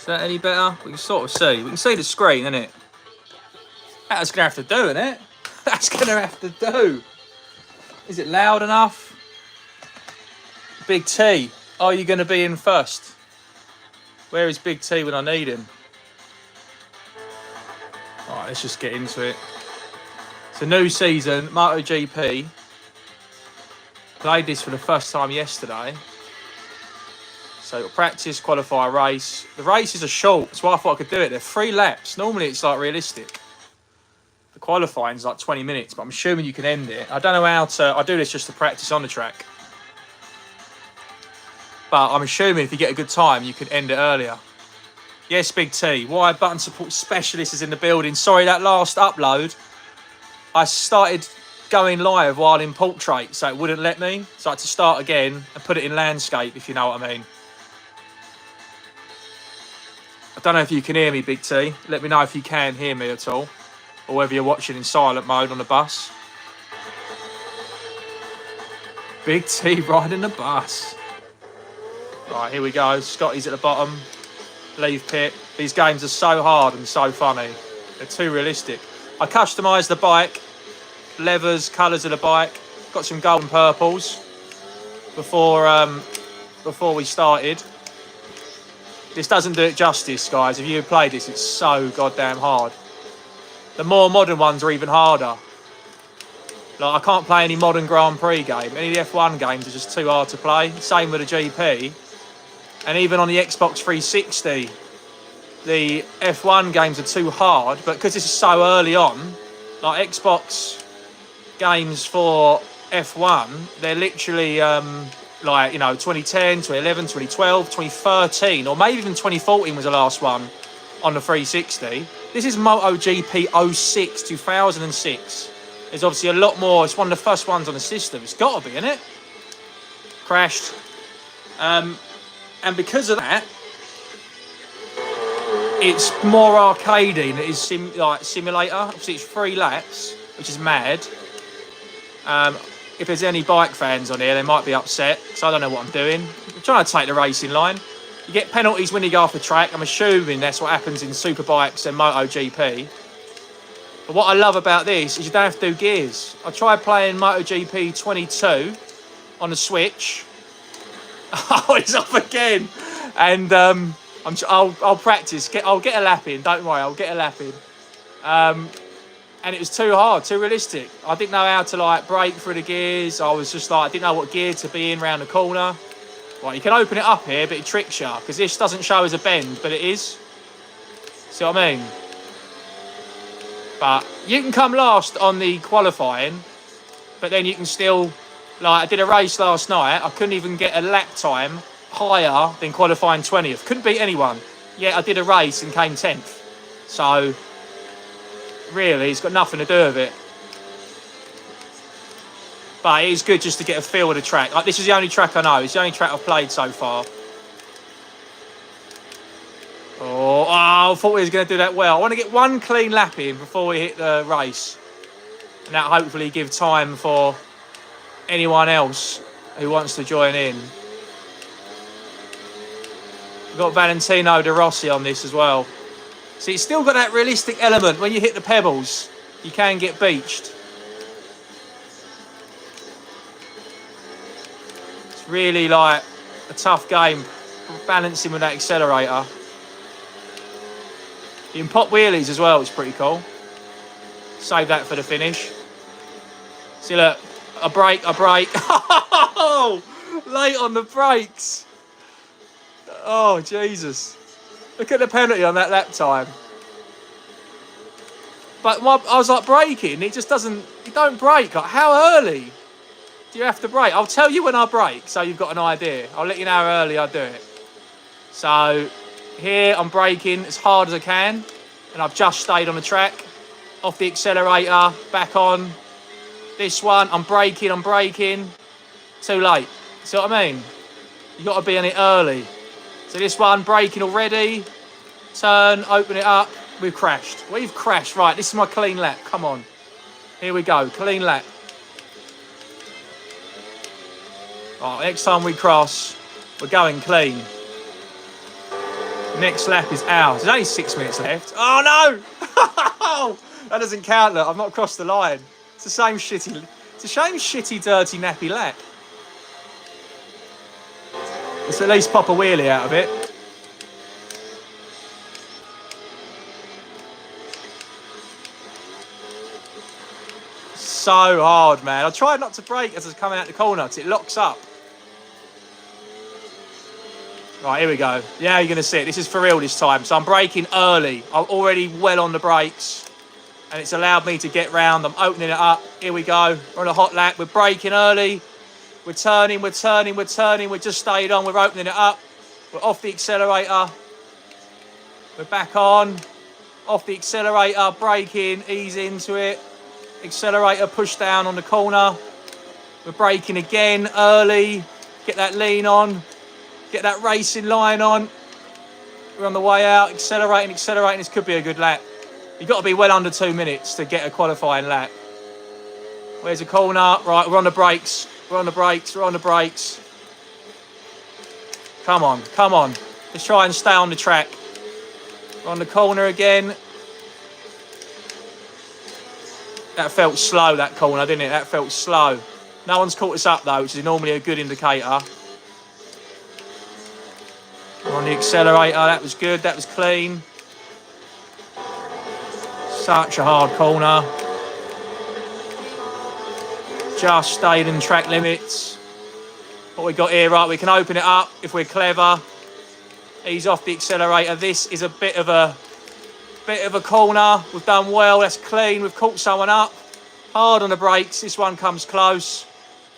Is that any better? We can sort of see. We can see the screen, innit? That's going to have to do, isn't it? That's going to have to do. Is it loud enough? Big T, are you going to be in first? Where is Big T when I need him? Alright, let's just get into it. It's a new season, MotoGP. Played this for the first time yesterday. So practice, qualify, race. The races are short, that's why I thought I could do it. They're 3 laps. Normally it's like realistic. The qualifying is like 20 minutes, but I'm assuming you can end it. I don't know how to... I do this just to practice on the track. But I'm assuming if you get a good time, you can end it earlier. Yes, Big T. Why button support specialist is in the building. Sorry, that last upload, I started going live while in portrait, so it wouldn't let me. So I had to start again and put it in landscape, if you know what I mean. I don't know if you can hear me, Big T. Let me know if you can hear me at all, or whether you're watching in silent mode on the bus. Big T riding the bus. Right, here we go. Scotty's at the bottom. Leave pit. These games are so hard and so funny. They're too realistic. I customised the bike. Levers, colours of the bike. Got some gold and purples before we started. This doesn't do it justice, guys. If you played this, it's so goddamn hard. The more modern ones are even harder. Like, I can't play any modern Grand Prix game. Any of the F1 games are just too hard to play. Same with the GP. And even on the Xbox 360, the F1 games are too hard. But because this is so early on, like Xbox games for F1, they're literally... like, you know, 2010, 2011, 2012, 2013, or maybe even 2014 was the last one on the 360. This is MotoGP 06, 2006. There's obviously a lot more. It's one of the first ones on the system. It's got to be, isn't it? Crashed. And because of that, it's more arcadey than it is simulator. Obviously, it's 3 laps, which is mad. If there's any bike fans on here, they might be upset, so I don't know what I'm doing. I'm trying to take the racing line. You get penalties when you go off the track. I'm assuming that's what happens in Superbikes and MotoGP. But what I love about this is you don't have to do gears. I tried playing MotoGP 22 on the Switch. Oh, it's off again. And I'll practice. I'll get a lap in. Don't worry, I'll get a lap in. And it was too hard, too realistic. I didn't know how to like brake through the gears. I was just like, I didn't know what gear to be in round the corner. Right, you can open it up here, but it tricks you because this doesn't show as a bend, but it is. See what I mean? But you can come last on the qualifying, but then you can still, like I did a race last night. I couldn't even get a lap time higher than qualifying 20th. Couldn't beat anyone. Yet I did a race and came 10th. So... really, it's got nothing to do with it. But it is good just to get a feel of the track. Like, this is the only track I know. It's the only track I've played so far. Oh, I thought we was going to do that well. I want to get one clean lap in before we hit the race. And that'll hopefully give time for anyone else who wants to join in. We've got Valentino De Rossi on this as well. So it's still got that realistic element. When you hit the pebbles, you can get beached. It's really like a tough game, balancing with that accelerator. You can pop wheelies as well, it's pretty cool. Save that for the finish. See, look, a brake. Oh, late on the brakes. Oh, Jesus. Look at the penalty on that lap time. But I was like braking, it just doesn't, you don't brake. Like, how early do you have to brake? I'll tell you when I brake so you've got an idea. I'll let you know how early I do it. So here I'm braking as hard as I can and I've just stayed on the track. Off the accelerator, back on. This one, I'm braking. Too late. See what I mean? You've got to be on it early. So this one, braking already. Turn, open it up. We've crashed. We've crashed. Right, this is my clean lap. Come on. Here we go. Clean lap. Right, next time we cross, we're going clean. Next lap is ours. There's only 6 minutes left. Oh no! That doesn't count. Look, I've not crossed the line. It's the same shitty. It's a shame, shitty, dirty, nappy lap. Let's at least pop a wheelie out of it. So hard, man. I tried not to brake as I was coming out the corner because it locks up. Right, here we go. Yeah, you're going to see it. This is for real this time. So I'm braking early. I'm already well on the brakes. And it's allowed me to get round. I'm opening it up. Here we go. We're on a hot lap. We're braking early. We're turning, we're turning, we're turning. We're just stayed on. We're opening it up. We're off the accelerator. We're back on. Off the accelerator. Braking. Ease into it. Accelerator. Push down on the corner. We're braking again early. Get that lean on. Get that racing line on. We're on the way out. Accelerating, accelerating. This could be a good lap. You've got to be well under 2 minutes to get a qualifying lap. Where's the corner? Right, we're on the brakes. We're on the brakes. We're on the brakes. Come on, come on. Let's try and stay on the track. We're on the corner again. That felt slow, that corner, didn't it? That felt slow. No one's caught us up, though, which is normally a good indicator. We're on the accelerator. That was good. That was clean. Such a hard corner. Just stayed in track limits. What we got here, right, we can open it up if we're clever. Ease off the accelerator. This is a bit of a corner. We've done well. That's clean. We've caught someone up. Hard on the brakes. This one comes close.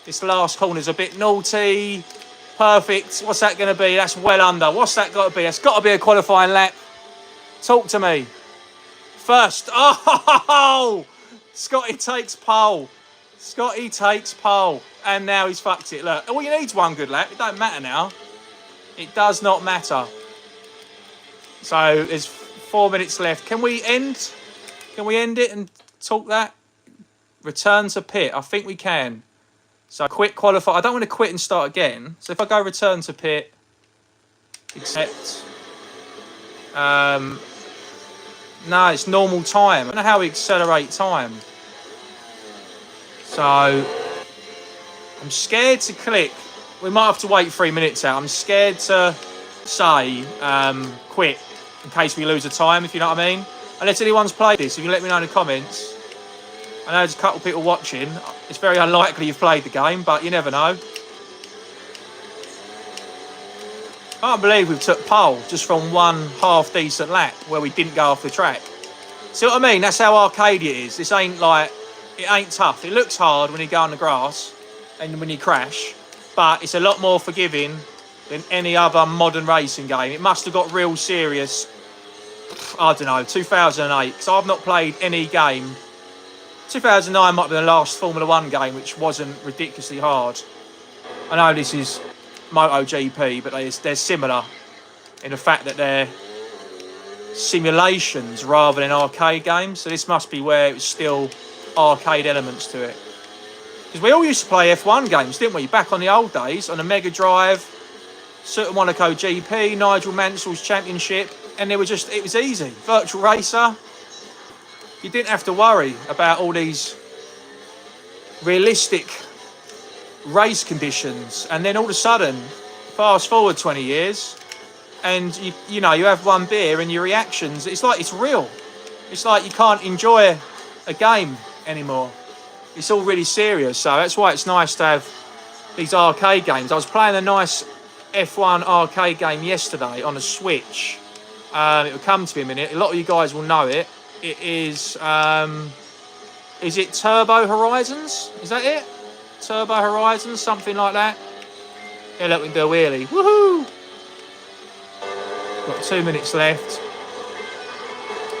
This last corner's a bit naughty. Perfect. What's that going to be? That's well under. What's that got to be? That's got to be a qualifying lap. Talk to me. First. Oh! Scotty takes pole. Scotty takes pole. And now he's fucked it. Look, all you need is one good lap. It don't matter now. It does not matter. So there's 4 minutes left. Can we end? Can we end it and talk that? Return to pit. I think we can. So quit, qualify. I don't want to quit and start again. So if I go return to pit, accept. No, it's normal time. I don't know how we accelerate time. So I'm scared to click. We might have to wait 3 minutes out. I'm scared to say quit in case we lose a time, if you know what I mean. Unless anyone's played this, if you let me know in the comments. I know there's a couple of people watching. It's very unlikely you've played the game, but you never know. I can't believe we've took pole just from one half-decent lap where we didn't go off the track. See what I mean? That's how arcade it is. This ain't like, it ain't tough. It looks hard when you go on the grass and when you crash, but it's a lot more forgiving than any other modern racing game. It must have got real serious, I don't know, 2008, because I've not played any game. 2009 might be the last Formula 1 game which wasn't ridiculously hard. I know this is MotoGP, but they're similar in the fact that they're simulations rather than arcade games. So this must be where it was still arcade elements to it. Because we all used to play F1 games, didn't we? Back on the old days, on the Mega Drive, Super Monaco GP, Nigel Mansell's Championship, and it was easy. Virtual Racer. You didn't have to worry about all these realistic race conditions, and then all of a sudden, fast forward 20 years, and you know you have one beer and your reactions. It's like it's real. It's like you can't enjoy a game anymore. It's all really serious. So that's why it's nice to have these arcade games. I was playing a nice F1 arcade game yesterday on a Switch. It will come to me in a minute. A lot of you guys will know it. It is it Turbo Horizons? Is that it? Turbo Horizons, something like that. Yeah, look, we can do a wheelie. Woohoo! Got 2 minutes left.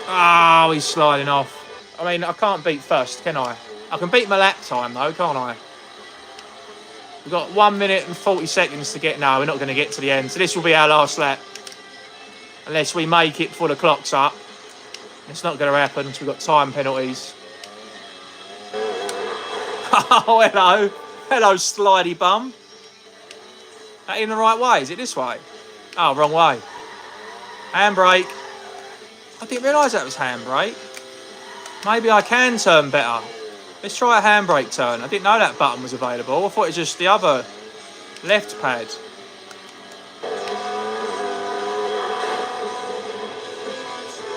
Oh, he's sliding off. I mean, I can't beat first, can I? I can beat my lap time, though, can't I? We've got 1 minute and 40 seconds to get... No, we're not going to get to the end. So this will be our last lap. Unless we make it before the clock's up. It's not going to happen because we've got time penalties. Oh, hello. Hello, slidey bum. That in the right way? Is it this way? Oh, wrong way. Handbrake. I didn't realise that was handbrake. Maybe I can turn better. Let's try a handbrake turn. I didn't know that button was available. I thought it was just the other left pad.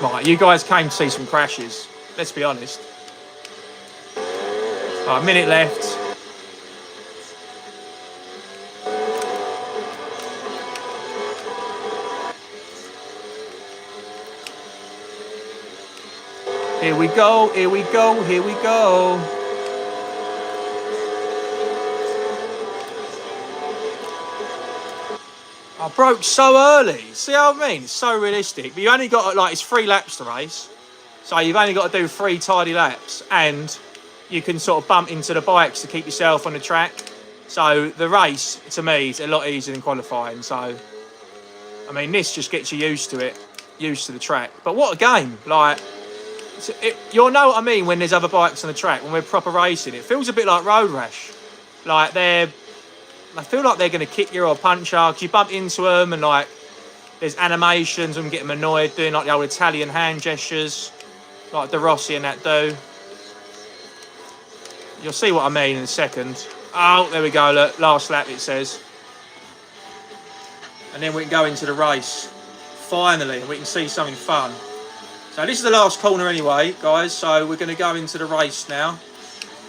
Right, you guys came to see some crashes. Let's be honest. Right, a minute left. Here we go, here we go, here we go. I broke so early. See what I mean? It's so realistic. But you only got, like, it's 3 laps to race. So you've only got to do 3 tidy laps. And you can sort of bump into the bikes to keep yourself on the track. So the race, to me, is a lot easier than qualifying. So, I mean, this just gets you used to it. Used to the track. But what a game. Like... you'll know what I mean when there's other bikes on the track, when we're proper racing. It feels a bit like road rash. Like I feel like they're going to kick you or punch you because you bump into them and like there's animations and get them annoyed doing like the old Italian hand gestures like De Rossi and that do. You'll see what I mean in a second. Oh, there we go, look, last lap it says. And then we can go into the race. Finally, we can see something fun. So this is the last corner anyway, guys, so we're going to go into the race now.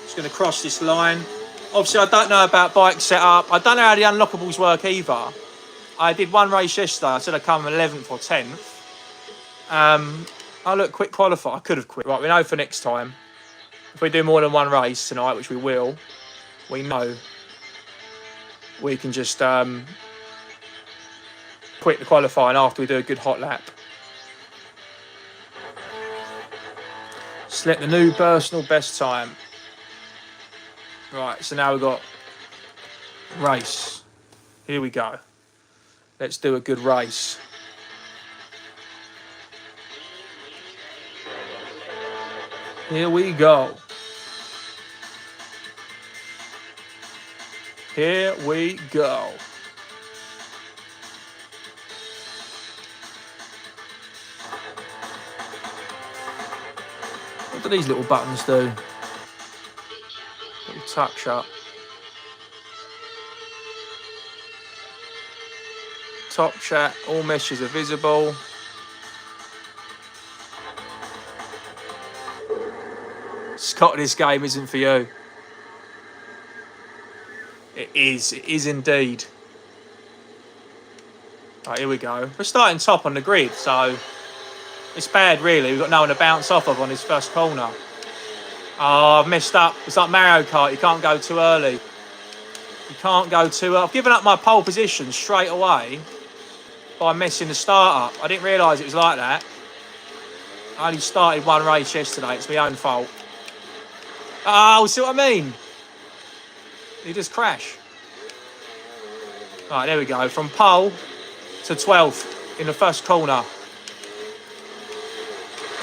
Just going to cross this line. Obviously, I don't know about bike setup. I don't know how the unlockables work either. I did one race yesterday. I said I'd come 11th or 10th. Oh, look, quick qualify. I could have quit. Right, we know for next time. If we do more than one race tonight, which we will, we know we can just quit the qualifying after we do a good hot lap. Select the new personal best time. Right, so now we've got race. Here we go. Let's do a good race. Here we go. Here we go. What do these little buttons do? Little touch up. Top chat, all messages are visible. Scott, this game isn't for you. It is indeed. Right, here we go. We're starting top on the grid, so it's bad really. We've got no one to bounce off of on this first corner. Oh, I've messed up. It's like Mario Kart, you can't go too early. You can't go too early. I've given up my pole position straight away by messing the start up. I didn't realise it was like that. I only started one race yesterday. It's my own fault. Oh, see what I mean? You just crash. Right, there we go. From pole to 12th in the first corner.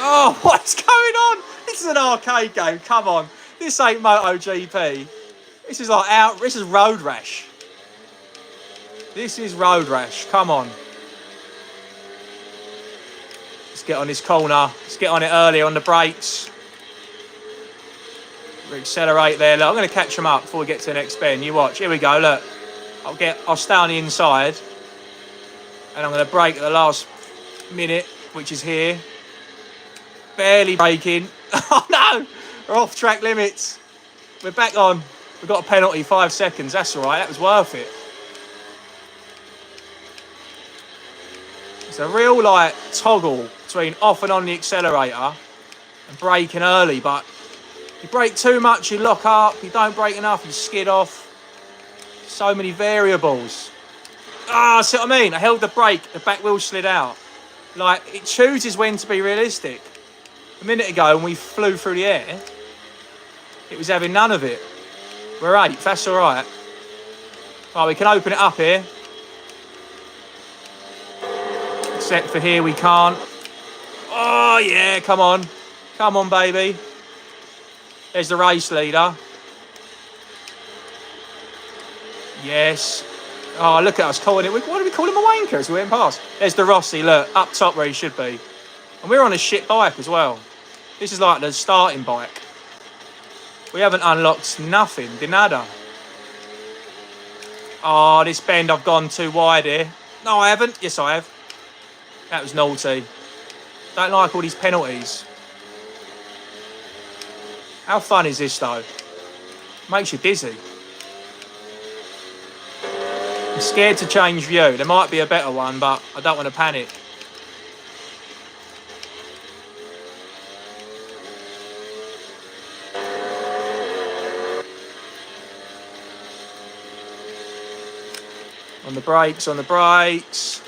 Oh, what's going on? This is an arcade game. Come on. This ain't MotoGP. This is like this is road rash. This is road rash. Come on. Let's get on this corner. Let's get on it early on the brakes. We accelerate there. Look, I'm going to catch them up before we get to the next bend. You watch. Here we go. Look. I'll stay on the inside. And I'm going to brake at the last minute, which is here. Barely braking. Oh no! We're off track limits. We're back on. We've got a penalty, 5 seconds. That's all right. That was worth it. It's a real like toggle between off and on the accelerator and braking early, but you brake too much, you lock up. You don't brake enough, you skid off. So many variables. Ah, see what I mean? I held the brake, the back wheel slid out. Like, it chooses when to be realistic. A minute ago, when we flew through the air, it was having none of it. We're 8th, that's all right. Right, we can open it up here. Except for here, we can't. Oh, yeah, come on. Come on, baby. There's the race leader. Yes. Oh, look at us calling it. What do we call him, a wanker as we went past? There's the Rossi, look, up top where he should be. And we're on a shit bike as well. This is like the starting bike. We haven't unlocked nothing, de nada. Oh, this bend, I've gone too wide here. No, I haven't. Yes, I have. That was naughty. Don't like all these penalties. How fun is this, though? Makes you dizzy. I'm scared to change view. There might be a better one, but I don't want to panic. On the brakes, on the brakes.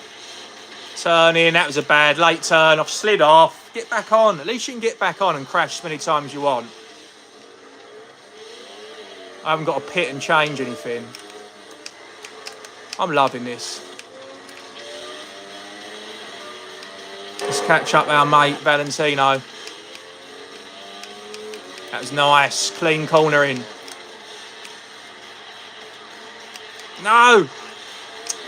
Turning, that was a bad late turn. I've slid off. Get back on. At least you can get back on and crash as many times as you want. I haven't got to pit and change anything. I'm loving this. Let's catch up our mate, Valentino. That was nice. Clean cornering. No!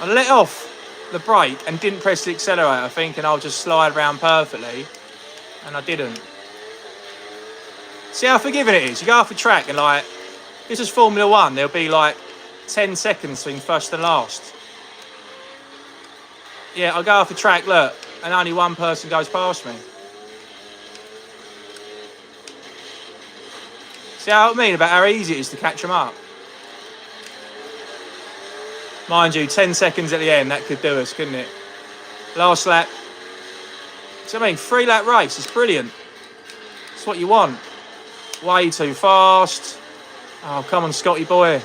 I let off the brake and didn't press the accelerator, thinking I'll just slide around perfectly. And I didn't. See how forgiving it is? You go off a track and like, this is Formula 1. There'll be like 10 seconds between first and last. Yeah, I go off the track, look, and only one person goes past me. See how I mean about how easy it is to catch them up? Mind you, 10 seconds at the end, that could do us, couldn't it? Last lap. So I mean, 3-lap race is brilliant. It's what you want. Way too fast. Oh, come on, Scotty boy.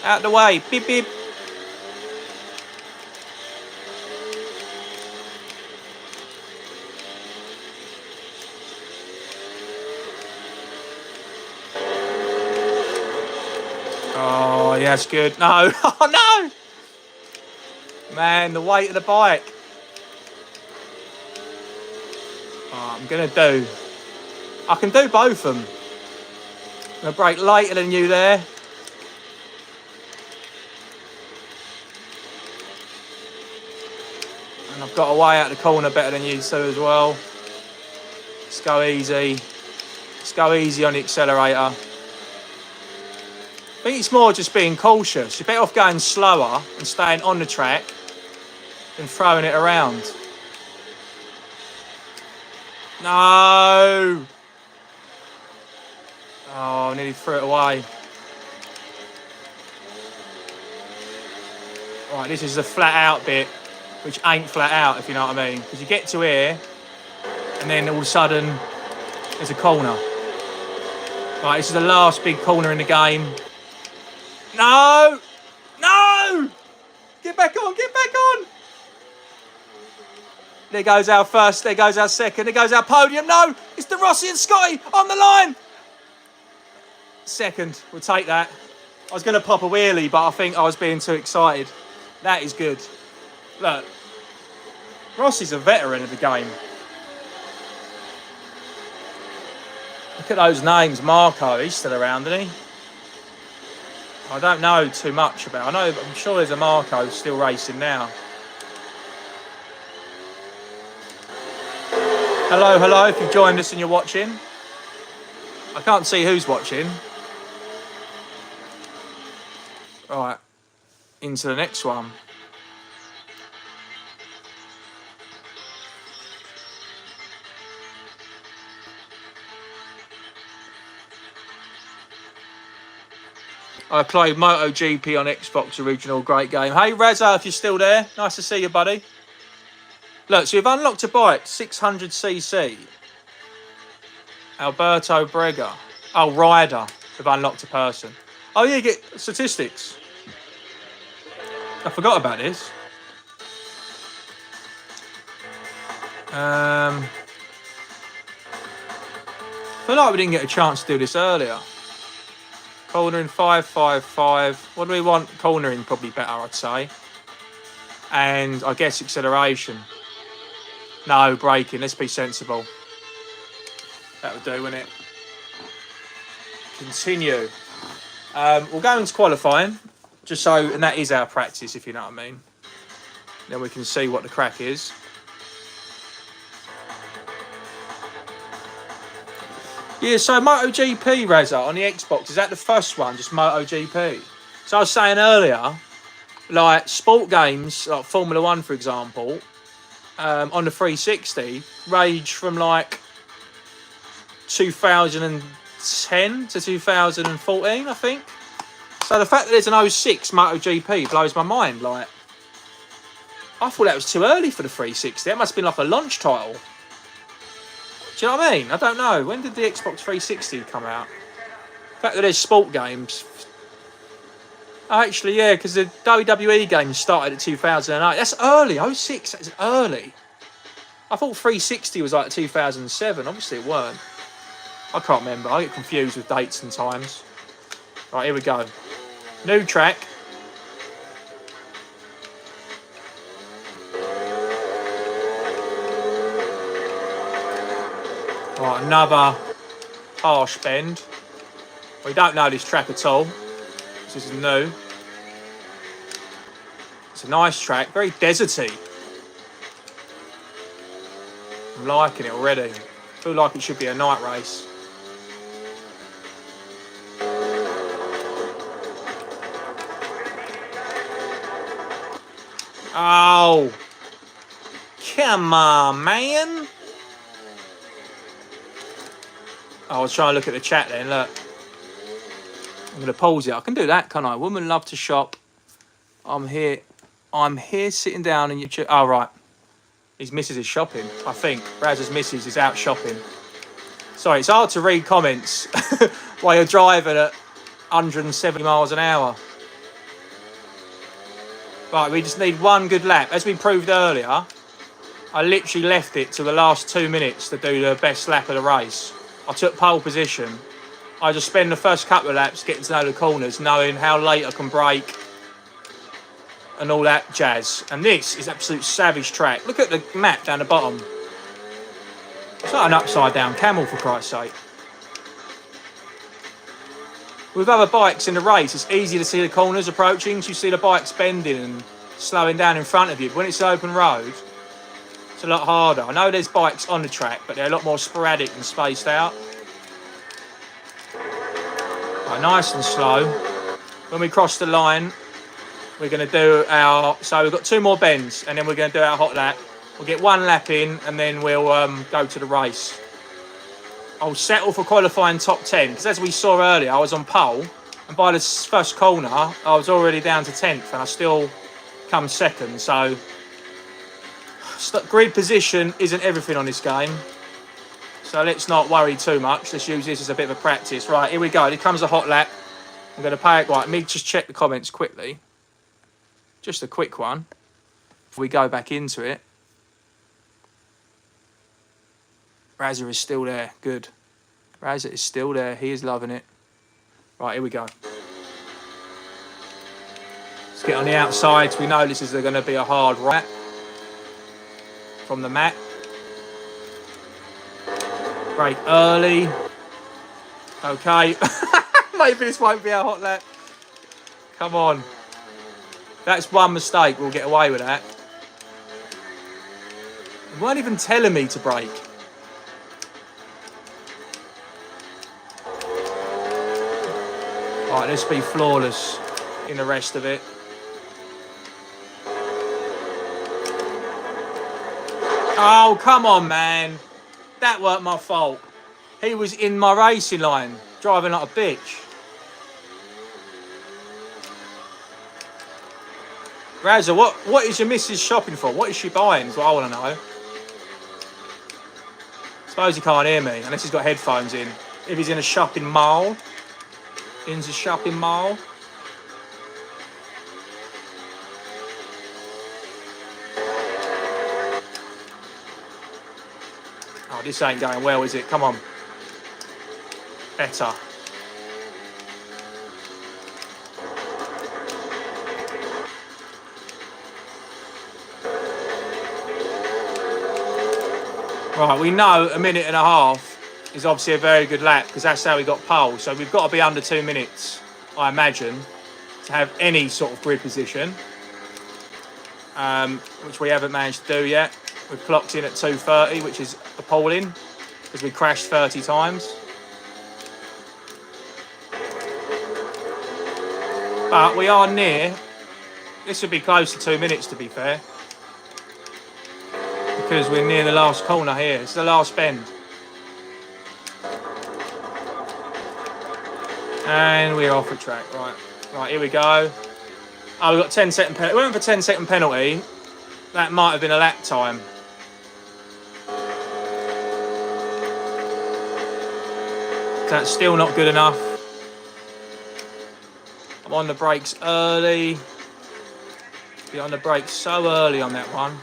Out the way. Beep, beep. Oh, yeah, that's good. No. Oh, no. Man, the weight of the bike. Oh, I'm going to do... I can do both of them. I'm going to brake later than you there. And I've got a way out the corner better than you two as well. Let's go easy. Let's go easy on the accelerator. I think it's more just being cautious. You're better off going slower and staying on the track than throwing it around. No! Oh, I nearly threw it away. Right, this is the flat out bit, which ain't flat out, if you know what I mean. Because you get to here, and then all of a sudden, there's a corner. Right, this is the last big corner in the game. No! No! Get back on, get back on! There goes our first, there goes our second, there goes our podium. No! It's the Rossi and Scotty on the line! Second, we'll take that. I was going to pop a wheelie, but I think I was being too excited. That is good. Look, Rossi's a veteran of the game. Look at those names. Marco, he's still around, isn't he? I don't know too much about. I'm sure there's a Marco still racing now. Hello, hello. If you've joined us and you're watching, I can't see who's watching. Right, into the next one. I played MotoGP on Xbox Original, great game. Hey Razza, if you're still there, nice to see you, buddy. Look, so we've unlocked a bike, 600cc. Alberto Brega. Oh, Ryder. We've unlocked a person. Oh yeah, you get statistics. I forgot about this. I feel like we didn't get a chance to do this earlier. Cornering 555. What do we want? Cornering probably better, I'd say. And I guess acceleration. No, braking. Let's be sensible. That would do, wouldn't it? Continue. We'll go into qualifying, just so, and that is our practice, if you know what I mean. Then we can see what the crack is. Yeah, so MotoGP, Razza, on the Xbox, is that the first one, just MotoGP? So I was saying earlier, like sport games, like Formula 1, for example, on the 360, range from like 2010 to 2014, I think. So the fact that there's an 06 MotoGP blows my mind. Like, I thought that was too early for the 360. That must have been like a launch title. Do you know what I mean? I don't know. When did the Xbox 360 come out? The fact that there's sport games. Actually, yeah, because the WWE games started at 2008. That's early. 06, that's early. I thought 360 was like 2007. Obviously, it weren't. I can't remember. I get confused with dates and times. Right, here we go. New track. Right, another harsh bend. We don't know this track at all. This is new. It's a nice track, very deserty. I'm liking it already. I feel like it should be a night race. Oh, come on, man. I was trying to look at the chat then, look. I'm going to pause it. I can do that, can't I? Women love to shop. I'm here sitting down and you... Oh, right. His missus is shopping, I think. Raz's missus is out shopping. Sorry, it's hard to read comments while you're driving at 170 miles an hour. Right, we just need one good lap. As we proved earlier, I literally left it to the last 2 minutes to do the best lap of the race. I took pole position. I just spend the first couple of laps getting to know the corners, knowing how late I can brake and all that jazz. And this is absolute savage track. Look at the map down the bottom. It's not an upside down camel, for Christ's sake. With other bikes in the race, it's easy to see the corners approaching, so you see the bikes bending and slowing down in front of you. But when it's an open road, it's a lot harder. I know there's bikes on the track, but they're a lot more sporadic and spaced out. Right, nice and slow. When we cross the line, we're going to do our... So we've got 2 more bends, and then we're going to do our hot lap. We'll get 1 lap in, and then we'll go to the race. I'll settle for qualifying top 10, because as we saw earlier, I was on pole, and by the first corner, I was already down to 10th, and I still come second, so... Grid position isn't everything on this game, so let's not worry too much. Let's use this as a bit of a practice. Right, here we go. Here comes a hot lap. I'm going to pay it. Right, let me just check the comments quickly. Just a quick one before we go back into it. Razza is still there. Good. Razza is still there. He is loving it. Right, here we go. Let's get on the outsides. We know this is going to be a hard lap from the mat. Brake early. Okay. Maybe this won't be a hot lap. Come on. That's one mistake. We'll get away with that. They weren't even telling me to brake. Alright, let's be flawless in the rest of it. Oh, come on, man. That weren't my fault. He was in my racing line, driving like a bitch. Razza, what is your missus shopping for? What is she buying is what I want to know. Suppose he can't hear me, unless he's got headphones in. If he's in a shopping mall. In the shopping mall. Oh, this ain't going well, is it? Come on. Better. Right, we know a minute and a half is obviously a very good lap because that's how we got pole. So we've got to be under 2 minutes, I imagine, to have any sort of grid position, which we haven't managed to do yet. We've clocked in at 2:30, which is appalling because we crashed 30 times. But we are near. This would be close to 2 minutes, to be fair, because we're near the last corner here. It's the last bend. And we're off the track. Right, here we go. Oh, we've got 10-second penalty. We went for 10-second penalty. That might have been a lap time. That's still not good enough. I'm on the brakes early. Be on the brakes so early on that one.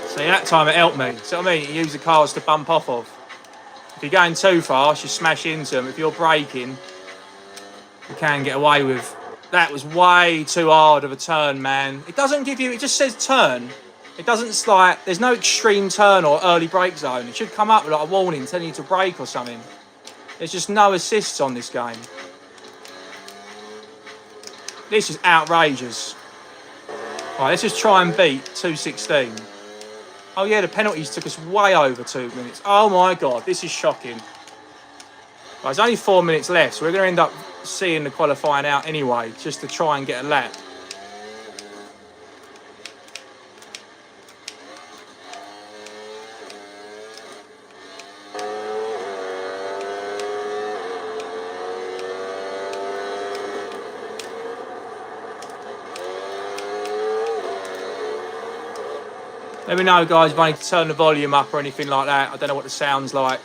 See, that time it helped me. See what I mean? You use the cars to bump off of. If you're going too fast, you smash into them. If you're braking, you can get away with. That was way too hard of a turn, man. It doesn't give you, it just says turn. It doesn't, like, there's no extreme turn or early brake zone. It should come up with like a warning telling you to brake or something. There's just no assists on this game. This is outrageous. Right, let's just try and beat 2:16. Oh yeah, the penalties took us way over 2 minutes. Oh my God, this is shocking. Right, there's only 4 minutes left, so we're going to end up seeing the qualifying out anyway, just to try and get a lap. Let me know, guys, if I need to turn the volume up or anything like that. I don't know what the sound's like.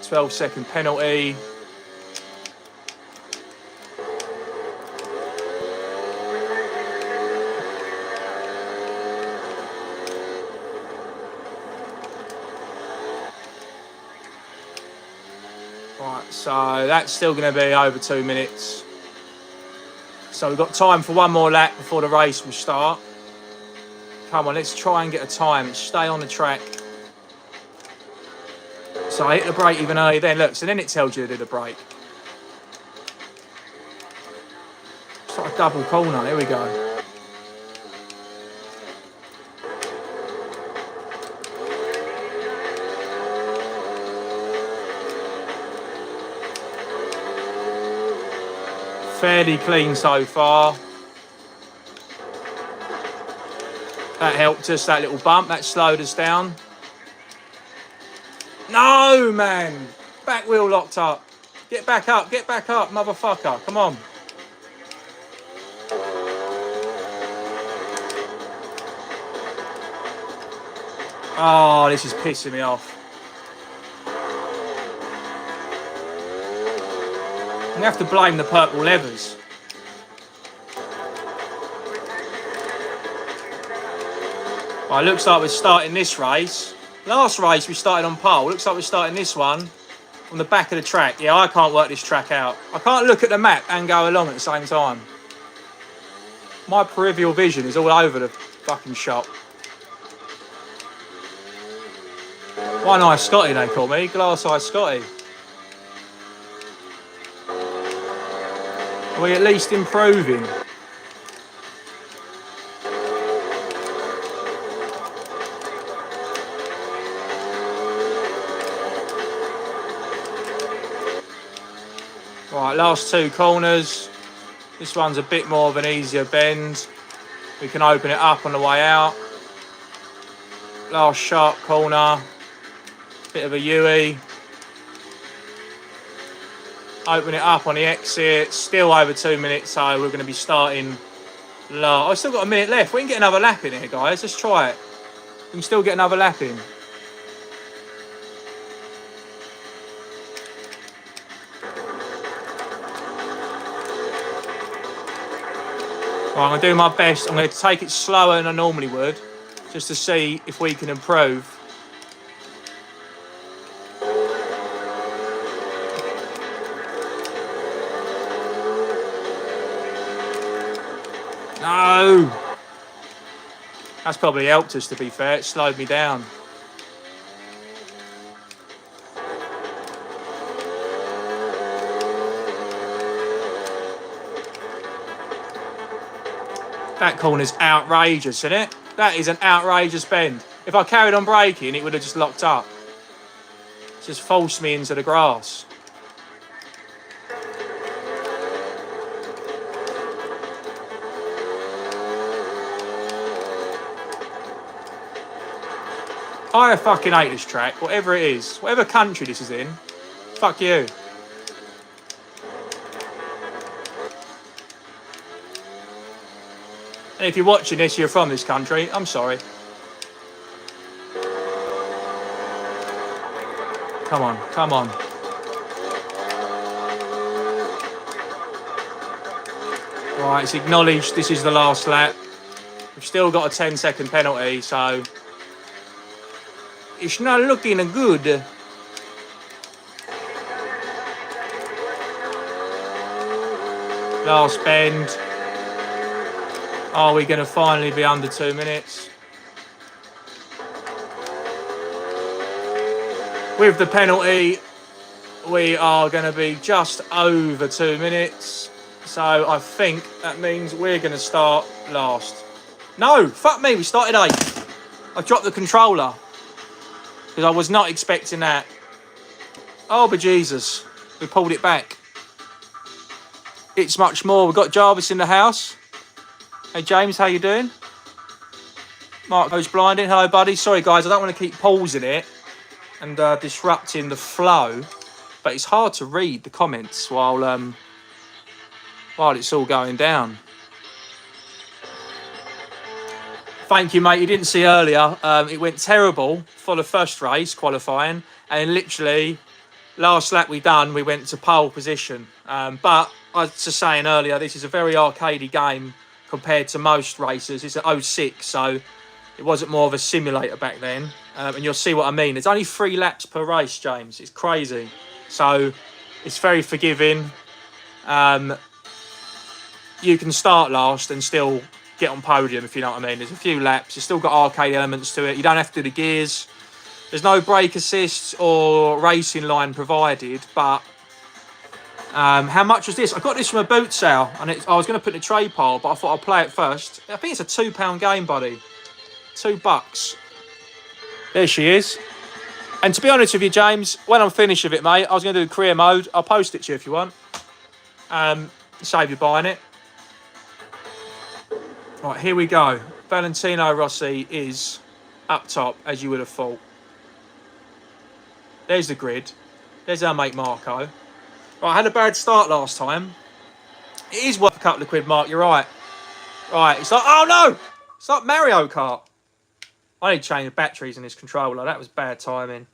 12-second penalty. Right, so that's still going to be over 2 minutes. So we've got time for one more lap before the race will start. Come on, let's try and get a time and stay on the track. So I hit the brake even earlier then. Look, so then it tells you to do the brake. It's like a double corner. Here we go. Fairly clean so far. That helped us, that little bump. That slowed us down. No, man. Back wheel locked up. Get back up, motherfucker. Come on. Oh, this is pissing me off. I'm going to have to blame the purple levers. Well, it looks like we're starting this race. Last race we started on pole. Looks like we're starting this one on the back of the track. Yeah, I can't work this track out. I can't look at the map and go along at the same time. My peripheral vision is all over the fucking shop. One Eye Scotty, they call me. Glass Eye Scotty. Are we at least improving? Right, last two corners. This one's a bit more of an easier bend. We can open it up on the way out. Last sharp corner. Bit of a U-E. Open it up on the exit. Still over 2 minutes, so we're going to be starting low. I've still got a minute left. We can get another lap in here, guys. Let's try it. We can still get another lap in. Right, I'm going to do my best. I'm going to take it slower than I normally would. just to see if we can improve. No! That's probably helped us, to be fair. It slowed me down. That corner's outrageous, isn't it? That is an outrageous bend. If I carried on braking, it would have just locked up. It's just forced me into the grass. I fucking hate this track, whatever it is. Whatever country this is in. Fuck you. And if you're watching this, you're from this country, I'm sorry. Come on, come on. Right, it's acknowledged this is the last lap. We've still got a 10-second penalty, so it's not looking good. Last bend. Are we going to finally be under 2 minutes? With the penalty, we are going to be just over 2 minutes. So I think that means we're going to start last. No, fuck me, we started 8th. I dropped the controller because I was not expecting that. Oh, but Jesus, we pulled it back. It's much more. We've got Jarvis in the house. Hey James, how you doing? Mark goes blinding. Hello, buddy. Sorry, guys, I don't want to keep pausing it and disrupting the flow, but it's hard to read the comments while it's all going down. Thank you, mate. You didn't see earlier. It went terrible for the first race qualifying, and literally last lap we went to pole position. But I was just saying earlier, this is a very arcadey game compared to most races. It's an 06, so it wasn't more of a simulator back then. And you'll see what I mean. There's only 3 laps per race, James. It's crazy. So it's very forgiving. You can start last and still get on podium, if you know what I mean. There's a few laps. It's still got arcade elements to it. You don't have to do the gears. There's no brake assists or racing line provided, but how much was this? I got this from a boot sale, and I was going to put in a trade pile, but I thought I'd play it first. I think it's a £2 game, buddy. $2. There she is. And to be honest with you, James, when I'm finished with it, mate, I was going to do career mode. I'll post it to you if you want. Save you buying it. Right, here we go. Valentino Rossi is up top, as you would have thought. There's the grid. There's our mate Marco. Right, I had a bad start last time. It is worth a couple of quid, Mark, you're right. Right, it's like, oh no! It's like Mario Kart. I need to change the batteries in this controller. That was bad timing.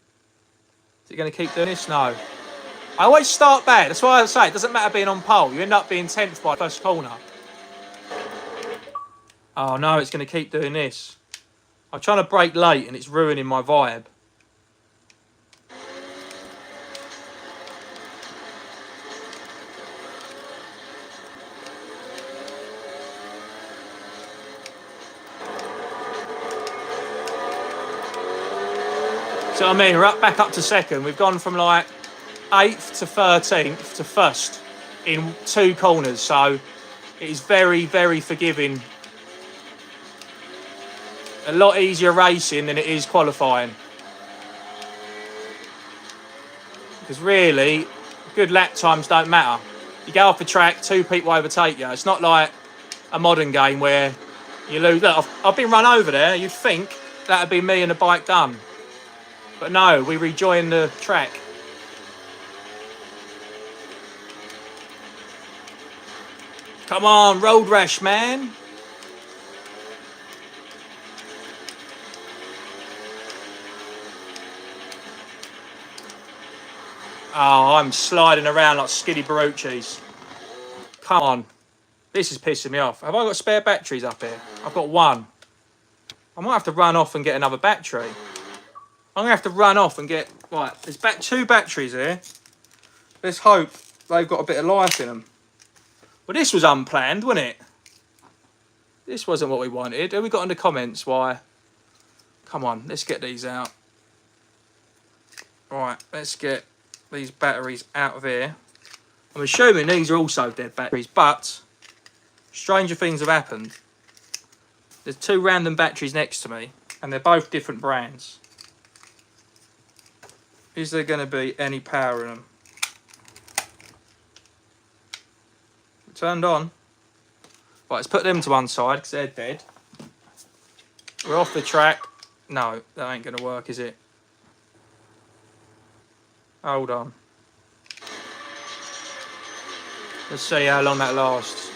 Is it going to keep doing this? No. I always start bad. That's why I say it doesn't matter being on pole. You end up being 10th by the first corner. Oh no, it's going to keep doing this. I'm trying to brake late and it's ruining my vibe. So I mean, we're back up to second. We've gone from like 8th to 13th to 1st in 2 corners. So it is very, very forgiving. A lot easier racing than it is qualifying. Because really, good lap times don't matter. You go off the track, 2 people overtake you. It's not like a modern game where you lose. Look, I've been run over there. You'd think that'd be me and the bike done. But no, we rejoin the track. Come on, road rash, man. Oh, I'm sliding around like Skiddy Baruchis. Come on. This is pissing me off. Have I got spare batteries up here? I've got 1. I might have to run off and get another battery. I'm going to have to run off and get... Right, there's 2 batteries here. Let's hope they've got a bit of life in them. Well, this was unplanned, wasn't it? This wasn't what we wanted. Have we got in the comments why? Come on, let's get these out. Right, let's get these batteries out of here. I'm assuming these are also dead batteries, but stranger things have happened. There's 2 random batteries next to me, and they're both different brands. Is there going to be any power in them? Turned on. Right, let's put them to one side because they're dead. We're off the track. No, that ain't going to work, is it? Hold on. Let's see how long that lasts.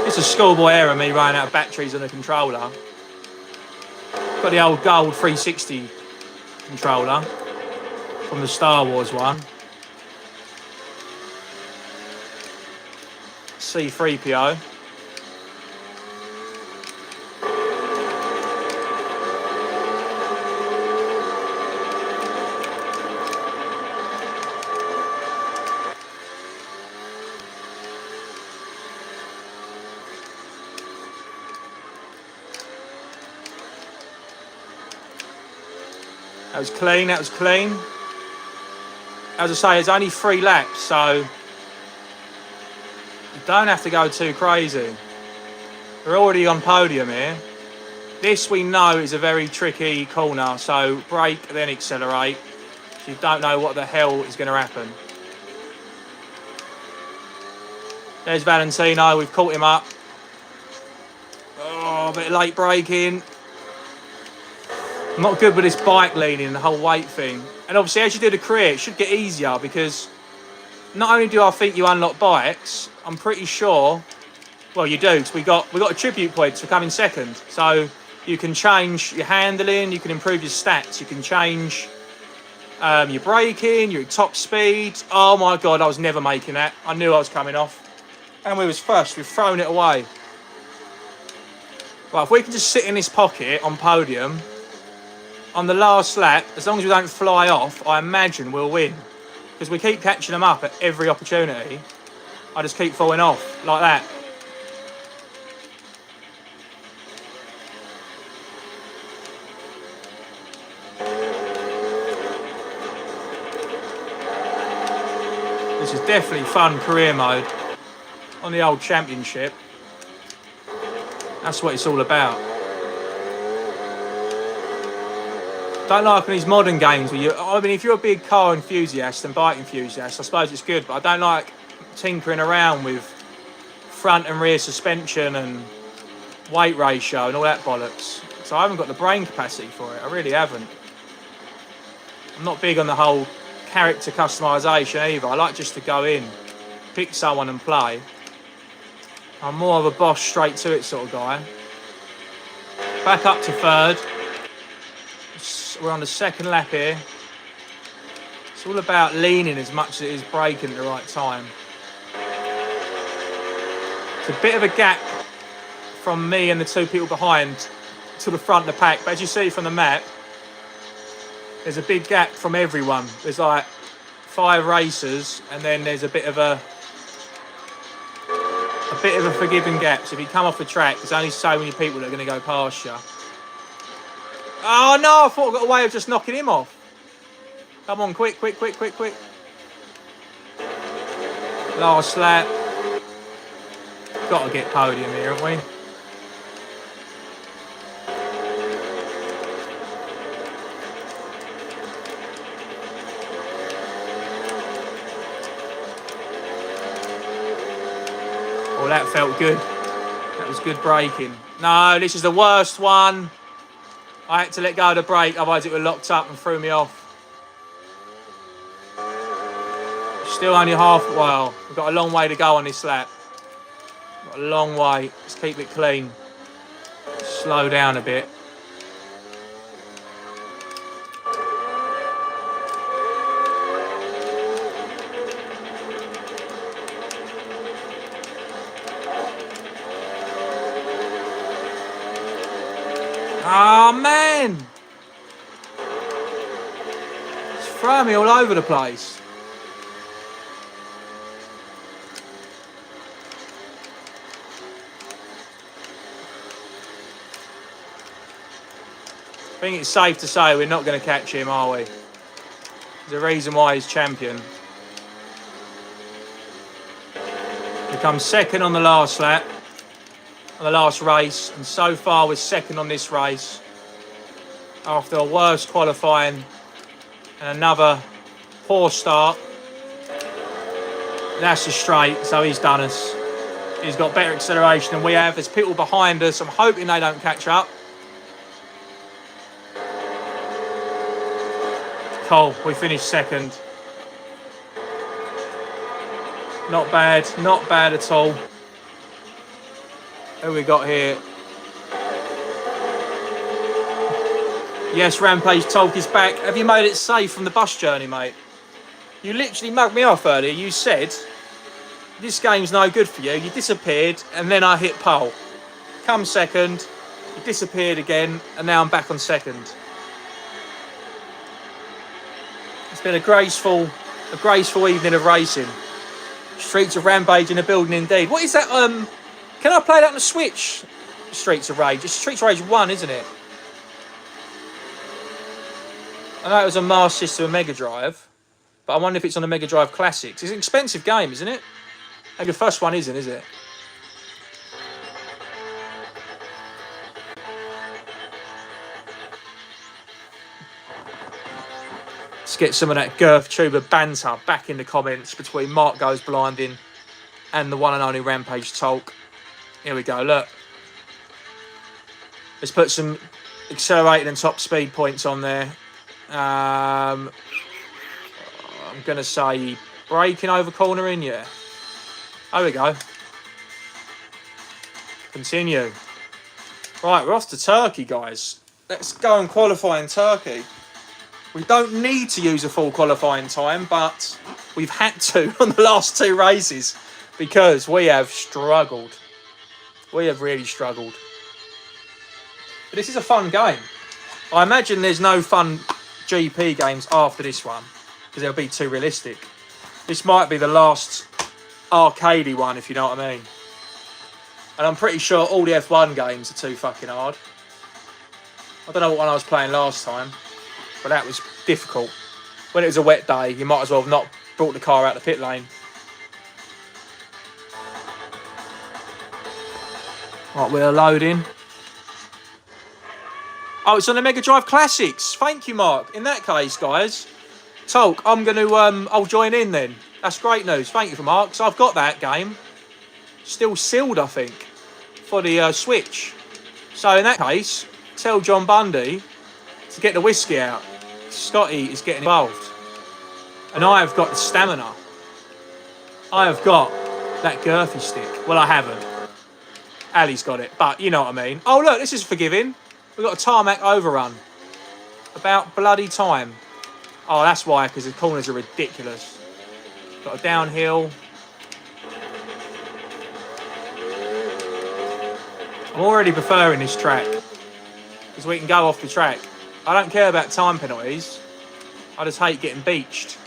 It's a schoolboy error, me running out of batteries on the controller. Got the old gold 360 controller from the Star Wars one. C3PO. That was clean, that was clean. As I say, it's only 3 laps, so you don't have to go too crazy. We're already on podium here. This we know is a very tricky corner, so brake, then accelerate. You don't know what the hell is going to happen. There's Valentino, we've caught him up. Oh, a bit of late braking. I'm not good with this bike leaning and the whole weight thing. And obviously, as you do the career, it should get easier because not only do I think you unlock bikes, I'm pretty sure, well, you do, because we got a tribute points for coming second. So you can change your handling, you can improve your stats, you can change your braking, your top speed. Oh my God, I was never making that. I knew I was coming off. And we was first, we've thrown it away. Right, if we can just sit in this pocket on podium, on the last lap, as long as we don't fly off, I imagine we'll win. Because we keep catching them up at every opportunity. I just keep falling off, like that. This is definitely fun career mode on the old championship. That's what it's all about. Don't like on these modern games where I mean, if you're a big car enthusiast and bike enthusiast, I suppose it's good, but I don't like tinkering around with front and rear suspension and weight ratio and all that bollocks. So I haven't got the brain capacity for it. I really haven't. I'm not big on the whole character customisation either. I like just to go in, pick someone and play. I'm more of a boss, straight to it sort of guy. Back up to third. We're on the second lap here. It's all about leaning as much as it is braking at the right time. It's a bit of a gap from me and the 2 people behind to the front of the pack, but as you see from the map, there's a big gap from everyone. There's like 5 racers, and then there's a bit of a forgiving gap. So if you come off the track, there's only so many people that are going to go past you. Oh no, I thought I got a way of just knocking him off. Come on, quick, quick, quick, quick, quick. Last lap. Got to get podium here, haven't we? Oh, that felt good. That was good braking. No, this is the worst one. I had to let go of the brake, otherwise it would have locked up and threw me off. Still only half, well, we've got a long way to go on this lap. Got a long way, let's keep it clean. Slow down a bit. man! It's throwing me all over the place. I think it's safe to say we're not going to catch him, are we? There's a reason why he's champion. He comes second on the last lap, on the last race, and so far we're second on this race. After a worse qualifying and another poor start. That's a straight, so he's done us. He's got better acceleration than we have. There's people behind us. I'm hoping they don't catch up. Cool, we finished second. Not bad at all. Who we got here? Yes, Rampage Talk is back. Have you made it safe from the bus journey, mate? You literally mugged me off earlier. You said, this game's no good for you. You disappeared, and then I hit pole. Come second, you disappeared again, and now I'm back on second. It's been a graceful evening of racing. Streets of Rampage in the building indeed. What is that? Can I play that on the Switch? Streets of Rage. It's Streets of Rage 1, isn't it? I know it was a Master System and Mega Drive, but I wonder if it's on the Mega Drive Classics. It's an expensive game, isn't it? Maybe the first one isn't, is it? Let's get some of that Girth Tuber banter back in the comments between Mark Goes Blinding and the one and only Rampage Talk. Here we go, look. Let's put some accelerated and top speed points on there. I'm going to say braking over cornering, yeah. There we go. Continue. Right, we're off to Turkey, guys. Let's go and qualify in Turkey. We don't need to use a full qualifying time, but we've had to on the last two races because we have struggled. We have really struggled. But this is a fun game. I imagine there's no fun GP games after this one because they'll be too realistic. This might be the last arcadey one, if you know what I mean. And I'm pretty sure all the F1 games are too fucking hard. I don't know what one I was playing last time, but that was difficult. When it was a wet day, you might as well have not brought the car out the pit lane. Right, we're loading. Oh, it's on the Mega Drive Classics. Thank you, Mark. In that case, guys, Talk, I'm going to, I'll join in then. That's great news. Thank you for Mark. So I've got that game. Still sealed, I think, for the Switch. So in that case, tell John Bundy to get the whiskey out. Scotty is getting involved. And I have got the stamina. I have got that girthy stick. Well, I haven't. Ali's got it, but you know what I mean. Oh, look, this is forgiving. We've got a tarmac overrun. About bloody time. Oh, that's why, because the corners are ridiculous. Got a downhill. I'm already preferring this track because we can go off the track. I don't care about time penalties. I just hate getting beached.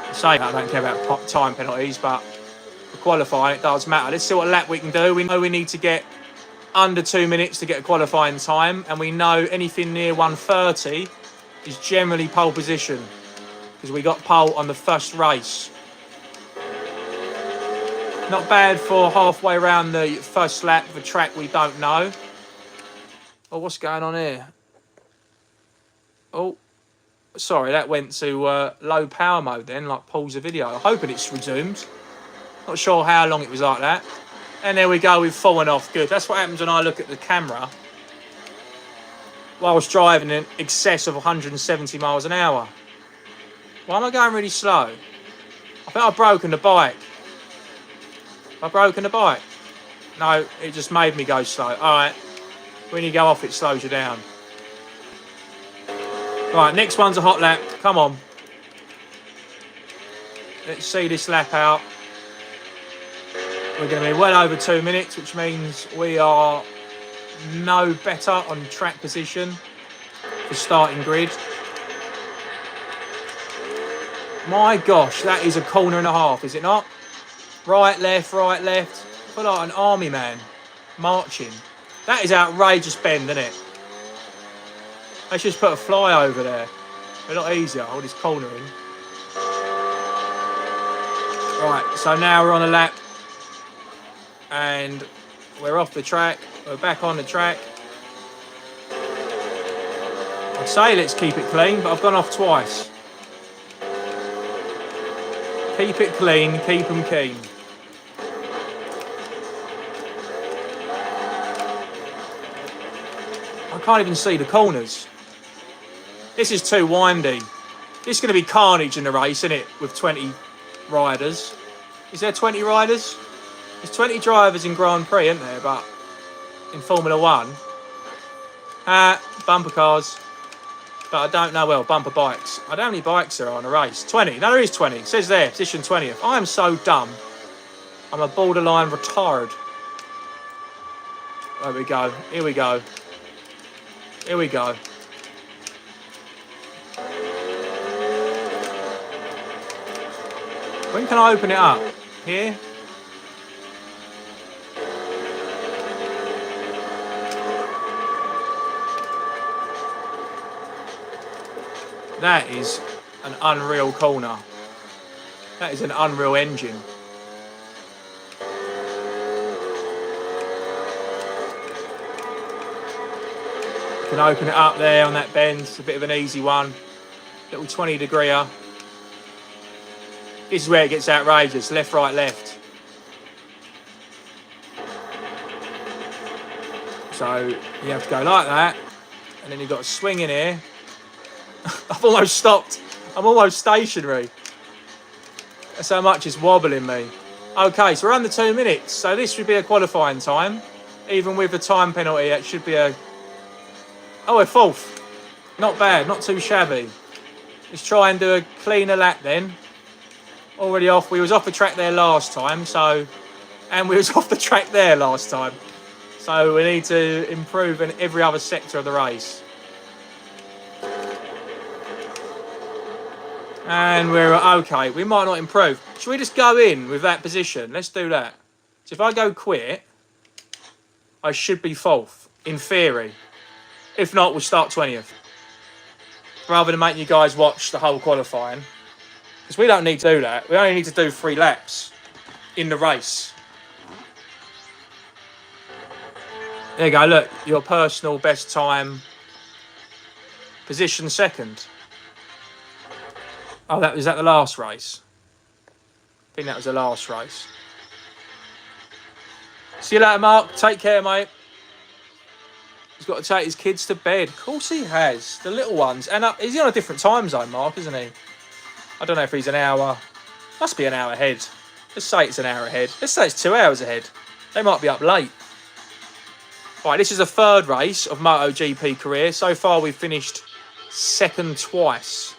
I say I don't care about time penalties, but for qualifying it does matter. Let's see what lap we can do. We know we need to get under 2 minutes to get a qualifying time, and we know anything near 1:30 is generally pole position because we got pole on the first race. Not bad for halfway around the first lap of a track we don't know. Oh, what's going on here? Oh, sorry, that went to low power mode then, like pause the video. I'm hoping it's resumed. Not sure how long it was like that. And there we go, we've fallen off. Good. That's what happens when I look at the camera whilst driving in excess of 170 miles an hour. Why am I going really slow? I think I've broken the bike. Have I broken the bike? No, it just made me go slow. Alright. When you go off, it slows you down. Right, next one's a hot lap. Come on. Let's see this lap out. We're going to be well over 2 minutes, which means we are no better on track position for starting grid. My gosh, that is a corner and a half, is it not? Right, left, right, left. I feel like an army man marching. That is outrageous bend, isn't it? Let's just put a fly over there. A lot easier, all this cornering. Right, so now we're on a lap. And we're off the track. We're back on the track. I'd say let's keep it clean, but I've gone off twice. Keep it clean, keep them keen. I can't even see the corners. This is too windy. This is going to be carnage in the race, isn't it? With 20 riders. Is there 20 riders? There's 20 drivers in Grand Prix, isn't there? But in Formula 1. Bumper cars. But I don't know, well, bumper bikes. I don't know how many bikes there are on a race. 20. No, there is 20. It says there, position 20th. I am so dumb. I'm a borderline retard. There we go. Here we go. Here we go. When can I open it up? Here? That is an unreal corner. That is an unreal engine. You can open it up there on that bend. It's a bit of an easy one. Little 20-degreer. This is where it gets outrageous. Left, right, left. So you have to go like that. And then you've got to swing in here. I've almost stopped. I'm almost stationary. That's how much it's wobbling me. Okay, so we're under 2 minutes. So this should be a qualifying time. Even with a time penalty, it should be a... Oh, we're fourth. Not bad, not too shabby. Let's try and do a cleaner lap then. Already off. We was off the track there last time, so... And we was off the track there last time. So we need to improve in every other sector of the race. And we're okay. We might not improve. Should we just go in with that position? Let's do that. So if I go quit, I should be fourth, in theory. If not, we'll start 20th. Rather than make you guys watch the whole qualifying. Because we don't need to do that. We only need to do 3 laps in the race. There you go, look. Your personal best time. Position second. Oh, was that the last race? I think that was the last race. See you later, Mark. Take care, mate. He's got to take his kids to bed. Of course he has. The little ones. And is he on a different time zone, Mark, isn't he? I don't know if he's an hour. Must be an hour ahead. Let's say it's an hour ahead. Let's say it's 2 hours ahead. They might be up late. Right, this is the 3rd race of MotoGP career. So far, we've finished second twice.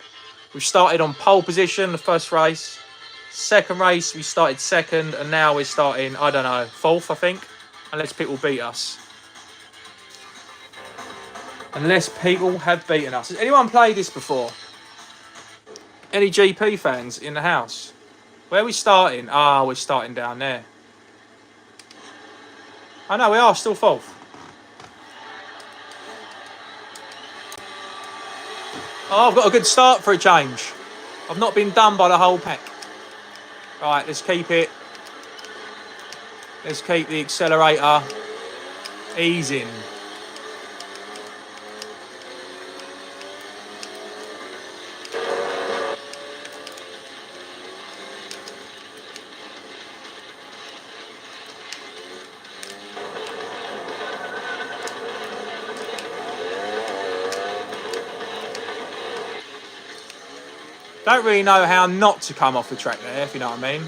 We've started on pole position the first race. Second race, we started second. And now we're starting, I don't know, 4th, I think. Unless people beat us. Unless people have beaten us. Has anyone played this before? Any GP fans in the house? Where are we starting? Ah, we're starting down there. I know, we are still 4th. Oh, I've got a good start for a change. I've not been done by the whole pack. Right, let's keep it. Let's keep the accelerator easing. Don't really know how not to come off the track there, if you know what I mean.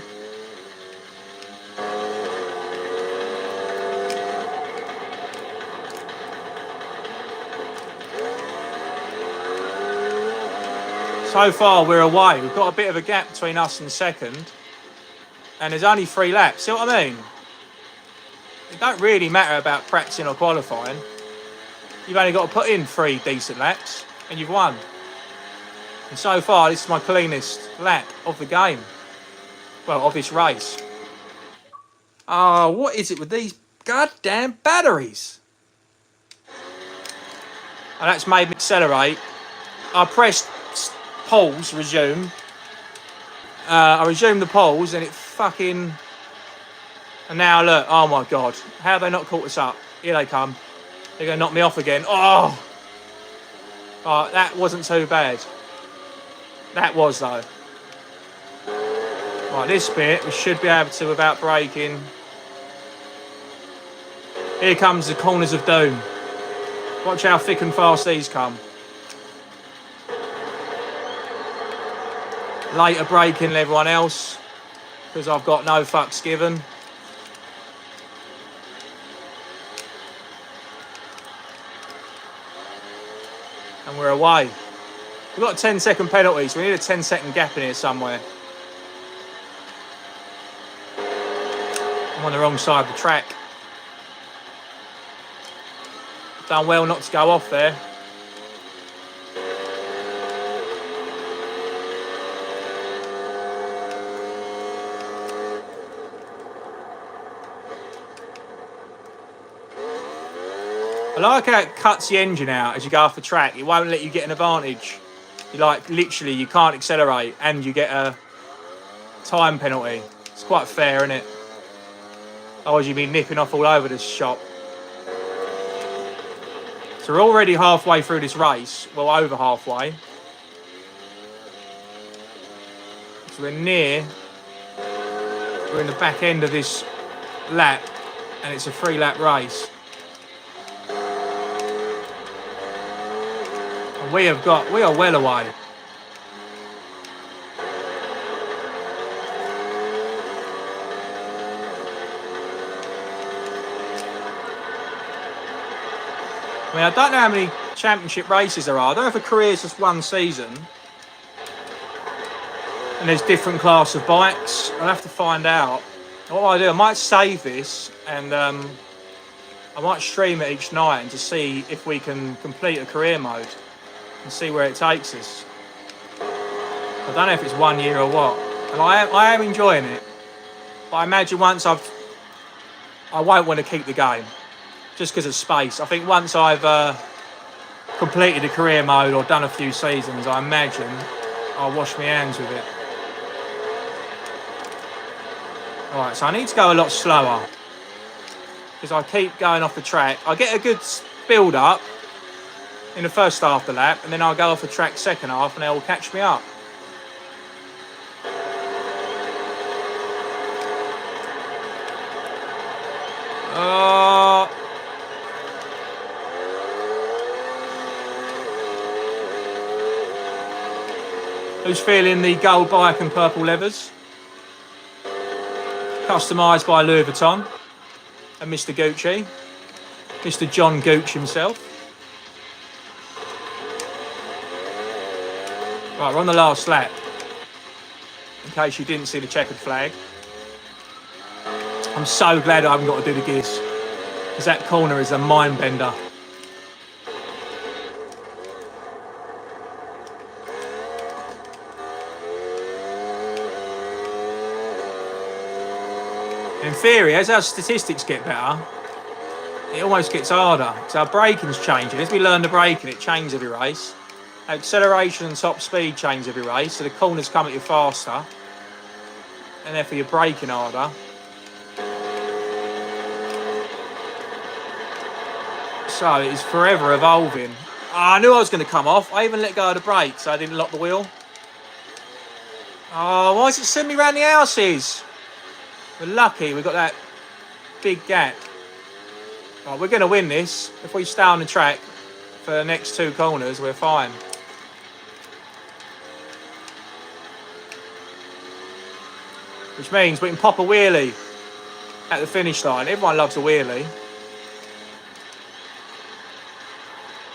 So far, we're away. We've got a bit of a gap between us and second. And there's only 3 laps. See what I mean? It don't really matter about practicing or qualifying. You've only got to put in 3 decent laps and you've won. And so far, this is my cleanest lap of the game. Well, of this race. Oh, what is it with these goddamn batteries? And that's made me accelerate. I pressed pause, resume. I resumed the pause and it fucking... And now look, oh my God. How have they not caught us up? Here they come. They're going to knock me off again. Oh! Oh, that wasn't too bad. That was though. Right, this bit we should be able to without braking. Here comes the corners of doom. Watch how thick and fast these come. Later braking than everyone else because I've got no fucks given. And we're away. We've got a 10-second penalty, so we need a 10-second gap in here somewhere. I'm on the wrong side of the track. Done well not to go off there. I like how it cuts the engine out as you go off the track. It won't let you get an advantage. You like, literally, you can't accelerate and you get a time penalty. It's quite fair, isn't it? Otherwise you'd be nipping off all over this shop. So we're already halfway through this race. Well, over halfway. So we're near. We're in the back end of this lap and it's a 3-lap race. And we are well away. I mean, I don't know how many championship races there are. I don't know if a career is just one season. And there's different class of bikes. I'll have to find out. What I do, I might save this and I might stream it each night and just see if we can complete a career mode and see where it takes us. I don't know if it's 1 year or what. And I am enjoying it. But I imagine once I won't want to keep the game. Just because of space. I think once I've completed a career mode or done a few seasons, I imagine I'll wash my hands with it. Alright, so I need to go a lot slower. Because I keep going off the track. I get a good build up in the first half of the lap, and then I'll go off the track second half and they'll catch me up. Who's feeling the gold bike and purple leathers? Customised by Louis Vuitton and Mr. Gucci. Mr. John Gooch himself. Right, we're on the last lap. In case you didn't see the checkered flag. I'm so glad I haven't got to do the gears. Because that corner is a mind bender. In theory, as our statistics get better, it almost gets harder. So our braking's changing. As we learn the braking, it changes every race. Our acceleration and top speed change every race, so the corners come at you faster. And therefore you're braking harder. So it is forever evolving. Oh, I knew I was going to come off. I even let go of the brake, so I didn't lock the wheel. Oh, why does it send me round the houses? We're lucky we've got that big gap. Right, we're going to win this. If we stay on the track for the next 2 corners, we're fine. Which means we can pop a wheelie at the finish line. Everyone loves a wheelie.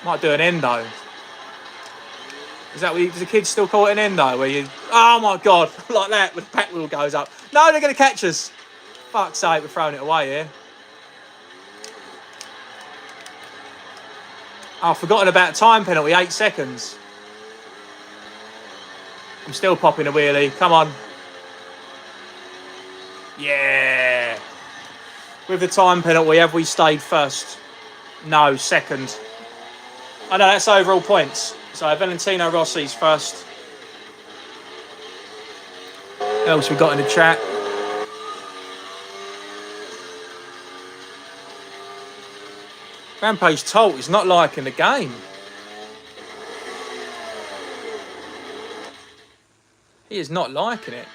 Might do an endo. Is that what does the kids still call it, an endo? Where you, oh my God, like that, when the back wheel goes up. No, they're going to catch us. Fuck's sake, we're throwing it away here. I've forgotten about time penalty, 8 seconds. I'm still popping a wheelie. Come on. Yeah. With the time penalty, have we stayed first? No, second. I know, that's overall points. So Valentino Rossi's first. What else we got in the chat? Rampage Tolt is not liking the game. He is not liking it.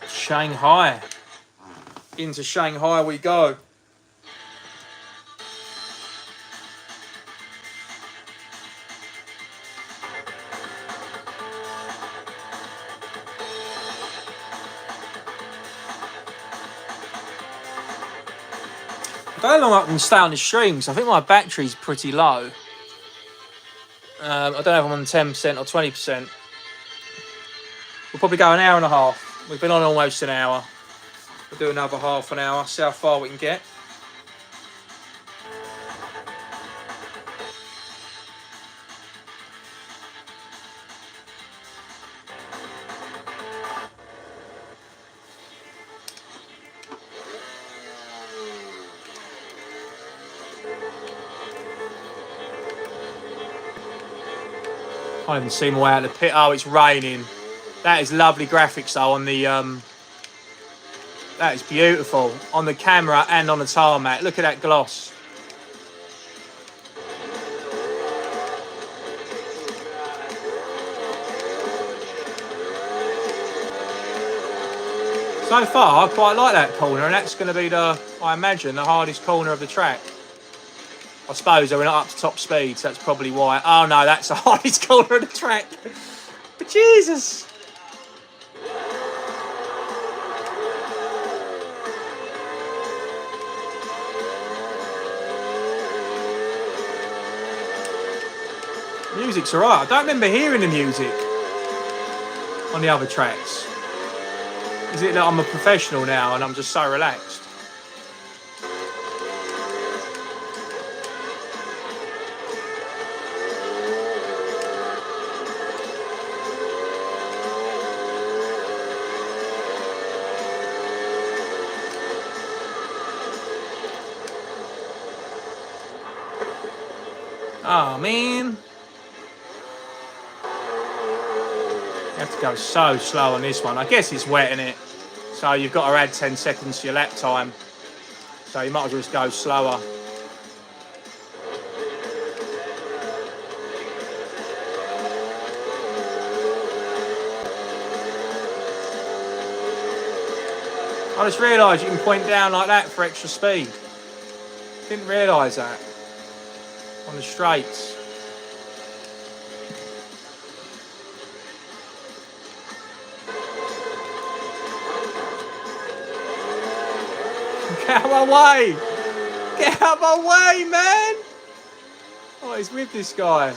Shanghai. Into Shanghai we go. I don't know how long I can stay on the streams. I think my battery's pretty low. I don't know if I'm on 10% or 20%. We'll probably go an hour and a half. We've been on almost an hour. We'll do another half an hour, see how far we can get. I haven't seen my way out of the pit. Oh, it's raining. That is lovely graphics though on the that is beautiful on the camera and on the tarmac. Look at that gloss. So far, I quite like that corner, and that's going to be the, I imagine, the hardest corner of the track. I suppose we're not up to top speed, so that's probably why. Oh no, that's the hardest corner of the track. But Jesus. Music's alright. I don't remember hearing the music on the other tracks. Is it that I'm a professional now and I'm just so relaxed? Oh man. You have to go so slow on this one. I guess it's wet, innit? So you've got to add 10 seconds to your lap time. So you might as well just go slower. I just realised you can point down like that for extra speed. Didn't realise that. On the straights. Get out of my way! Get out of my way, man! What is with this guy?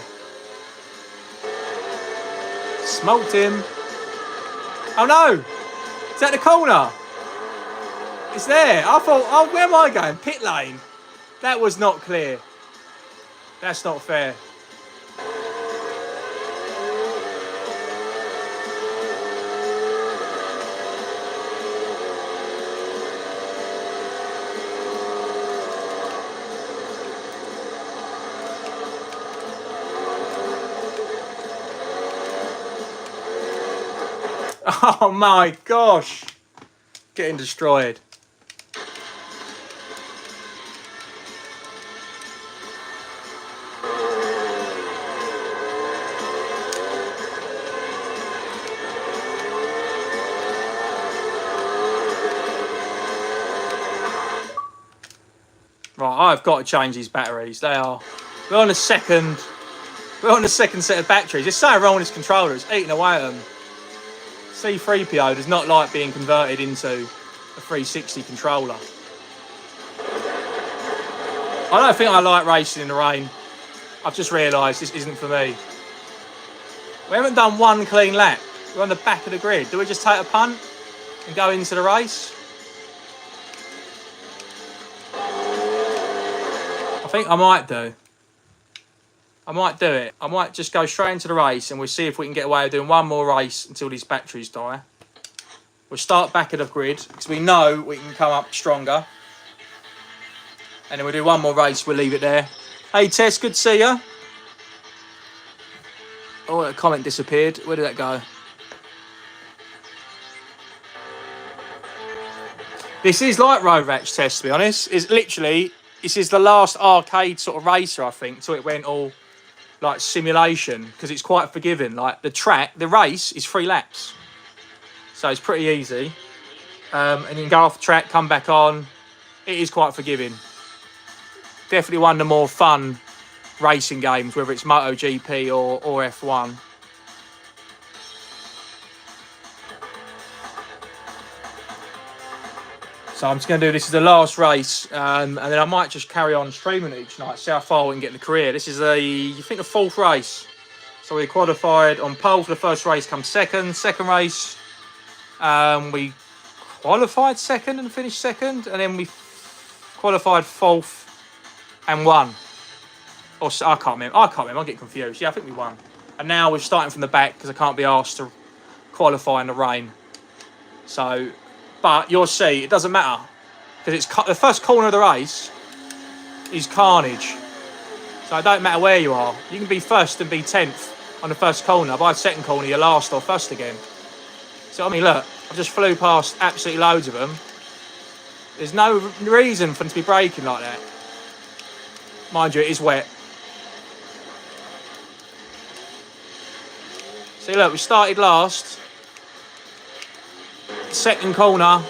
Smoked him. Oh no! Is that the corner? It's there. I thought, oh, where am I going? Pit lane. That was not clear. That's not fair. Oh my gosh. Getting destroyed. Right, I've got to change these batteries. They are. We're on the second set of batteries. There's something wrong with this controller. It's eating away at them. C3PO does not like being converted into a 360 controller. I don't think I like racing in the rain. I've just realised this isn't for me. We haven't done one clean lap. We're on the back of the grid. Do we just take a punt and go into the race? I think I might do. I might do it. I might just go straight into the race and we'll see if we can get away with doing one more race until these batteries die. We'll start back of the grid because we know we can come up stronger. And then we'll do one more race. We'll leave it there. Hey, Tess, good to see you. Oh, that comment disappeared. Where did that go? This is like Road Ratch Test, to be honest. It's literally, this is the last arcade sort of racer, I think, so it went all like simulation because it's quite forgiving. Like the track, the race is 3 laps. So it's pretty easy. And you can go off the track, come back on. It is quite forgiving. Definitely one of the more fun racing games, whether it's MotoGP or F1. So I'm just going to do this as the last race, and then I might just carry on streaming it each night, see how far we can get in the career. This is the 4th race. So we qualified on pole for the first race, come second. Second race, we qualified second and finished second, and then we qualified 4th and won. Or I can't remember. I get confused. Yeah, I think we won. And now we're starting from the back because I can't be asked to qualify in the rain. So, but you'll see, it doesn't matter because it's the first corner of the race is carnage. So it don't matter where you are. You can be first and be 10th on the first corner. By the second corner, you're last or first again. So I mean, look, I just flew past absolutely loads of them. There's no reason for them to be braking like that. Mind you, it is wet. See, look, we started last. Second corner,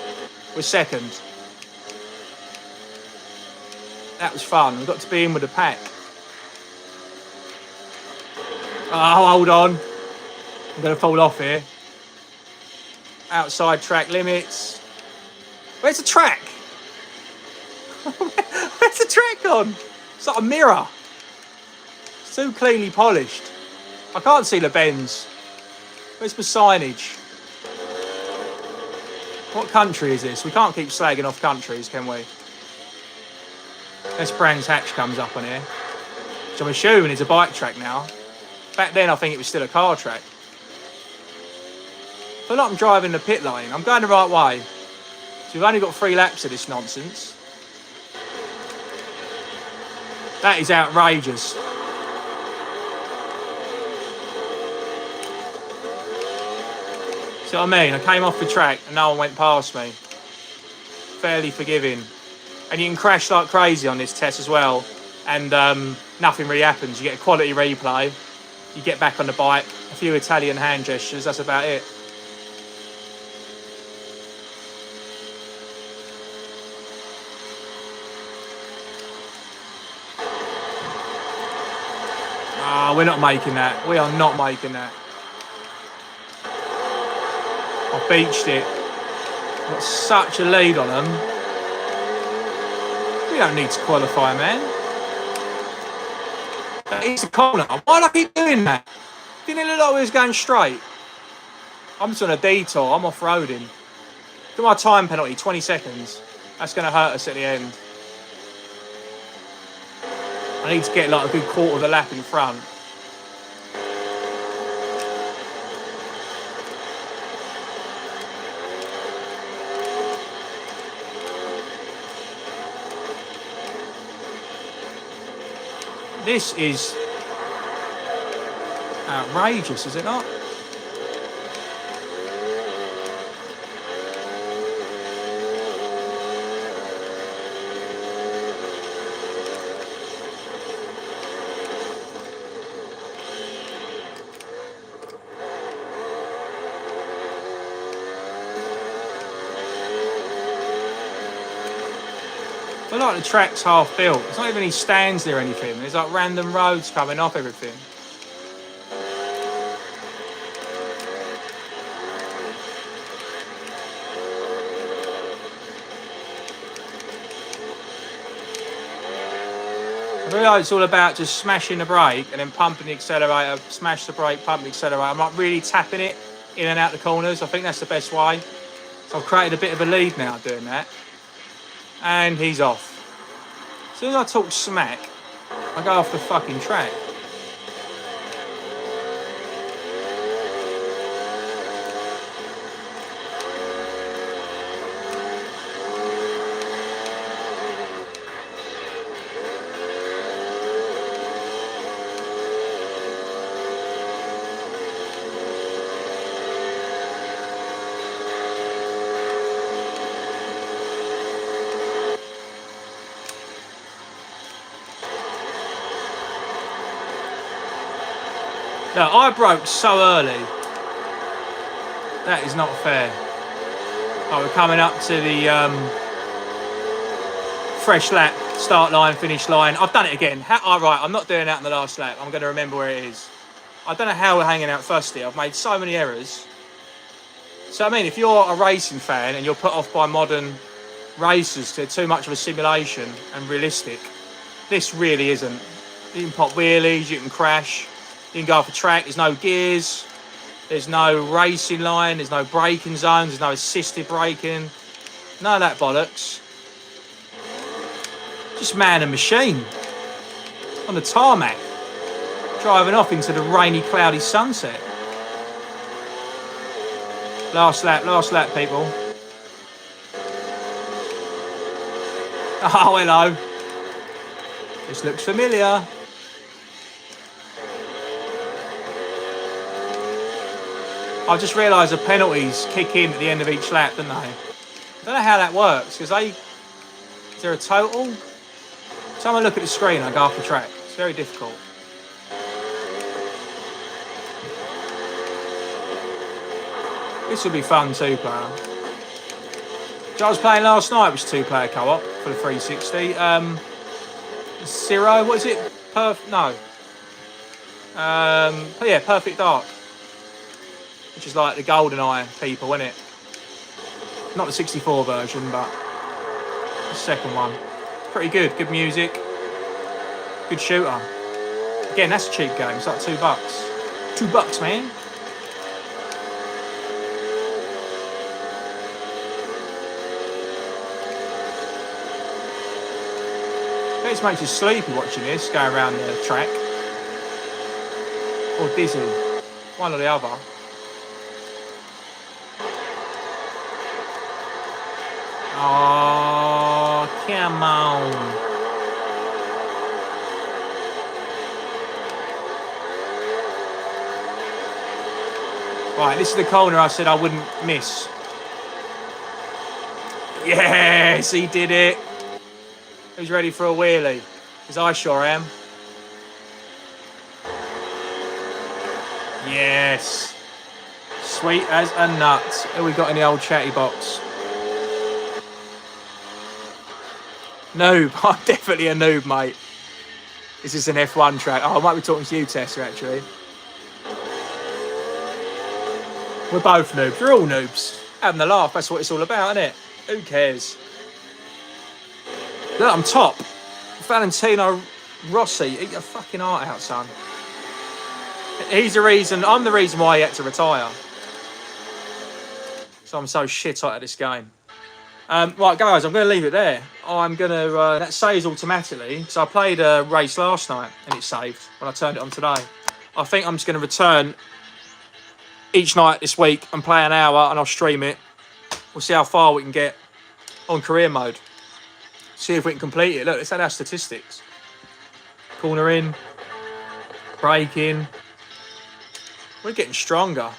we're second. That was fun. We got to be in with the pack. Oh, hold on. I'm going to fall off here. Outside track limits. Where's the track? Where's the track on? It's like a mirror. It's too cleanly polished. I can't see the bends. Where's the signage? What country is this? We can't keep slagging off countries, can we? This Brands Hatch comes up on here. Which I'm assuming is a bike track now. Back then I think it was still a car track. I feel like I'm driving the pit lane. I'm going the right way. So we've only got 3 laps of this nonsense. That is outrageous. See what I mean? I came off the track and no one went past me. Fairly forgiving. And you can crash like crazy on this test as well. And nothing really happens. You get a quality replay. You get back on the bike. A few Italian hand gestures. That's about it. Oh, we're not making that. We are not making that. I beached it. Got such a lead on them. We don't need to qualify, man. That is the corner. Why do I keep doing that? Didn't it look like we was going straight? I'm just on a detour. I'm off-roading. Look at my time penalty, 20 seconds. That's going to hurt us at the end. I need to get like a good quarter of the lap in front. This is outrageous, is it not? I feel like the track's half built. There's not even any stands there or anything. There's like random roads coming off everything. realise it's all about just smashing the brake and then pumping the accelerator, smash the brake, pump the accelerator. I'm like really tapping it in and out the corners. I think that's the best way. So I've created a bit of a lead now doing that. And he's off. As soon as I talk smack, I go off the fucking track. Look, I broke so early. That is not fair. Right, we're coming up to the fresh lap, start line, finish line. I've done it again. Right, I'm not doing that in the last lap. I'm going to remember where it is. I don't know how we're hanging out first here. I've made so many errors. So, I mean, if you're a racing fan and you're put off by modern racers to too much of a simulation and realistic, this really isn't. You can pop wheelies, you can crash. You can go off a track, there's no gears, there's no racing line, there's no braking zones, there's no assisted braking, none of that bollocks. Just man and machine on the tarmac, driving off into the rainy, cloudy sunset. Last lap, people. Oh, hello. This looks familiar. I just realised the penalties kick in at the end of each lap, don't they? I don't know how that works, because is there a total? Someone look at the screen, I go off the track. It's very difficult. This will be fun, two-player. I was playing last night, which was two-player co-op for the 360. Zero, what is it? Yeah, Perfect Dark. Which is like the GoldenEye people, isn't it? Not the 64 version, but the second one. Pretty good. Good music. Good shooter. Again, that's a cheap game. It's like $2. $2, man. It makes you sleepy watching this, going around the track. Or dizzy. One or the other. Oh, come on. Right, this is the corner I said I wouldn't miss. Yes, he did it. Who's ready for a wheelie? Because I sure am. Yes. Sweet as a nut. Who we got in the old chatty box? Noob. I'm definitely a noob, mate. This is an F1 track. Oh, I might be talking to you, Tessa, actually. We're both noobs. We're all noobs. Having a laugh. That's what it's all about, isn't it? Who cares? Look, I'm top. Valentino Rossi. Eat your fucking heart out, son. He's the reason. I'm the reason why he had to retire. So I'm so shit hot at this game. Right, guys, I'm going to leave it there. I'm going to... that saves automatically. So I played a race last night and it saved when I turned it on today. I think I'm just going to return each night this week and play an hour and I'll stream it. We'll see how far we can get on career mode. See if we can complete it. Look, let's add our statistics. Corner in. Brake in. We're getting stronger.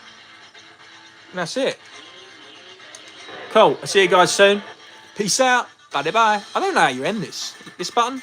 And that's it. Cool. I'll see you guys soon. Peace out. Bye-bye. I don't know how you end this. This button.